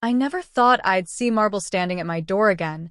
I never thought I'd see Marble standing at my door again,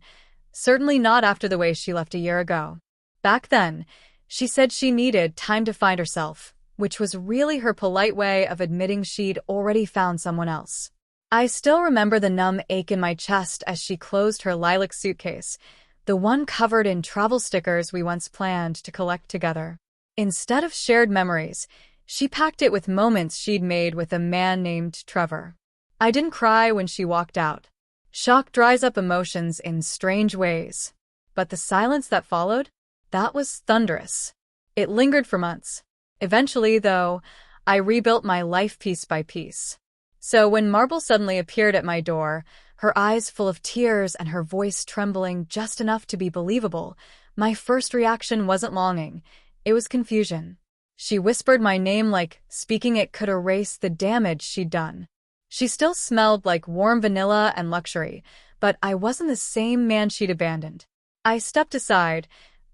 certainly not after the way she left a year ago. Back then, she said she needed time to find herself, which was really her polite way of admitting she'd already found someone else. I still remember the numb ache in my chest as she closed her lilac suitcase, the one covered in travel stickers we once planned to collect together. Instead of shared memories, she packed it with moments she'd made with a man named Trevor. I didn't cry when she walked out. Shock dries up emotions in strange ways. But the silence that followed? That was thunderous. It lingered for months. Eventually, though, I rebuilt my life piece by piece. So when Marble suddenly appeared at my door, her eyes full of tears and her voice trembling just enough to be believable, my first reaction wasn't longing. It was confusion. She whispered my name like speaking it could erase the damage she'd done. She still smelled like warm vanilla and luxury, but I wasn't the same man she'd abandoned. I stepped aside,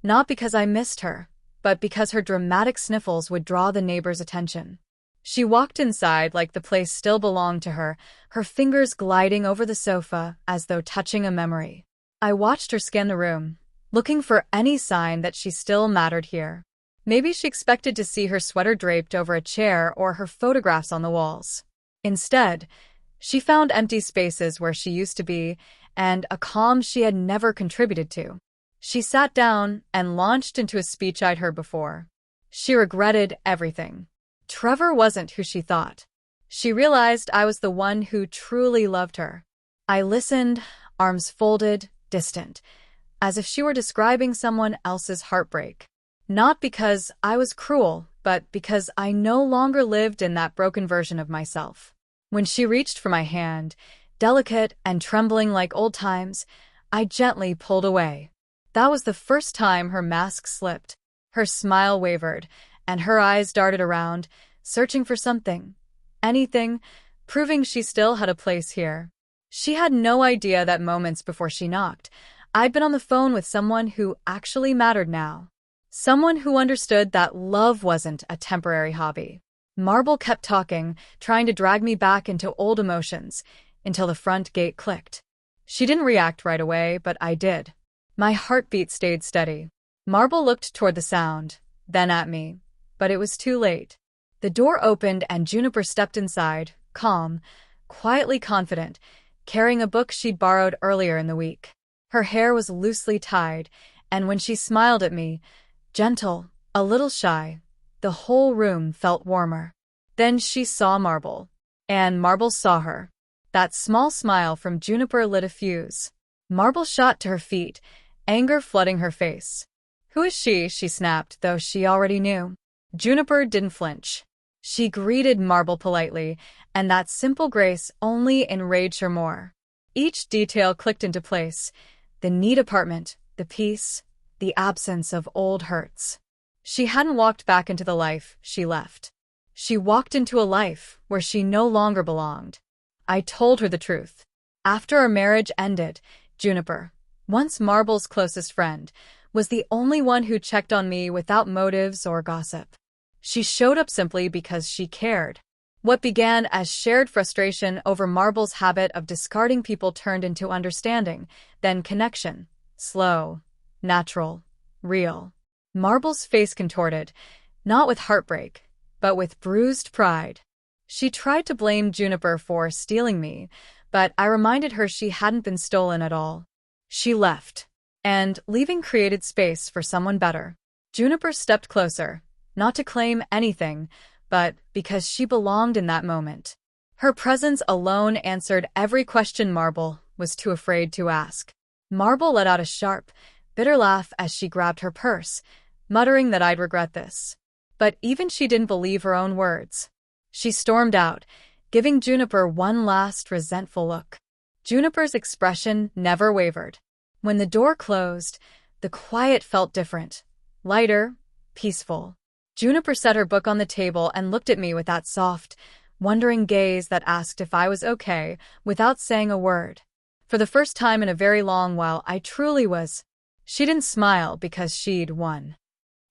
not because I missed her, but because her dramatic sniffles would draw the neighbors' attention. She walked inside like the place still belonged to her, her fingers gliding over the sofa as though touching a memory. I watched her scan the room, looking for any sign that she still mattered here. Maybe she expected to see her sweater draped over a chair or her photographs on the walls. Instead, she found empty spaces where she used to be and a calm she had never contributed to. She sat down and launched into a speech I'd heard before. She regretted everything. Trevor wasn't who she thought. She realized I was the one who truly loved her. I listened, arms folded, distant, as if she were describing someone else's heartbreak. Not because I was cruel, but because I no longer lived in that broken version of myself. When she reached for my hand, delicate and trembling like old times, I gently pulled away. That was the first time her mask slipped. Her smile wavered, and her eyes darted around, searching for something, anything, proving she still had a place here. She had no idea that moments before she knocked, I'd been on the phone with someone who actually mattered now. Someone who understood that love wasn't a temporary hobby. Marble kept talking, trying to drag me back into old emotions, until the front gate clicked. She didn't react right away, but I did. My heartbeat stayed steady. Marble looked toward the sound, then at me. But it was too late. The door opened and Juniper stepped inside, calm, quietly confident, carrying a book she'd borrowed earlier in the week. Her hair was loosely tied, and when she smiled at me, gentle, a little shy, the whole room felt warmer. Then she saw Marble. And Marble saw her. That small smile from Juniper lit a fuse. Marble shot to her feet, anger flooding her face. "Who is she?" she snapped, though she already knew. Juniper didn't flinch. She greeted Marble politely, and that simple grace only enraged her more. Each detail clicked into place. The neat apartment, the peace, the absence of old hurts. She hadn't walked back into the life she left. She walked into a life where she no longer belonged. I told her the truth. After our marriage ended, Juniper, once Marble's closest friend, was the only one who checked on me without motives or gossip. She showed up simply because she cared. What began as shared frustration over Marble's habit of discarding people turned into understanding, then connection. Slow, natural, real. Marble's face contorted, not with heartbreak, but with bruised pride. She tried to blame Juniper for stealing me, but I reminded her she hadn't been stolen at all. She left, and leaving created space for someone better. Juniper stepped closer, not to claim anything, but because she belonged in that moment. Her presence alone answered every question Marble was too afraid to ask. Marble let out a sharp, bitter laugh as she grabbed her purse, muttering that I'd regret this. But even she didn't believe her own words. She stormed out, giving Juniper one last resentful look. Juniper's expression never wavered. When the door closed, the quiet felt different, lighter, peaceful. Juniper set her book on the table and looked at me with that soft, wondering gaze that asked if I was okay, without saying a word. For the first time in a very long while, I truly was. She didn't smile because she'd won.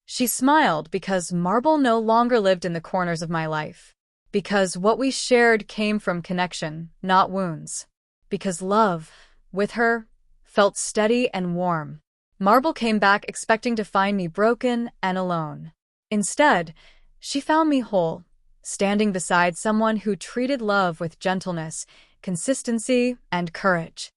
She smiled because Marble no longer lived in the corners of my life. Because what we shared came from connection, not wounds. because love, with her, felt steady and warm. Marble came back expecting to find me broken and alone. Instead, she found me whole, standing beside someone who treated love with gentleness, consistency, and courage.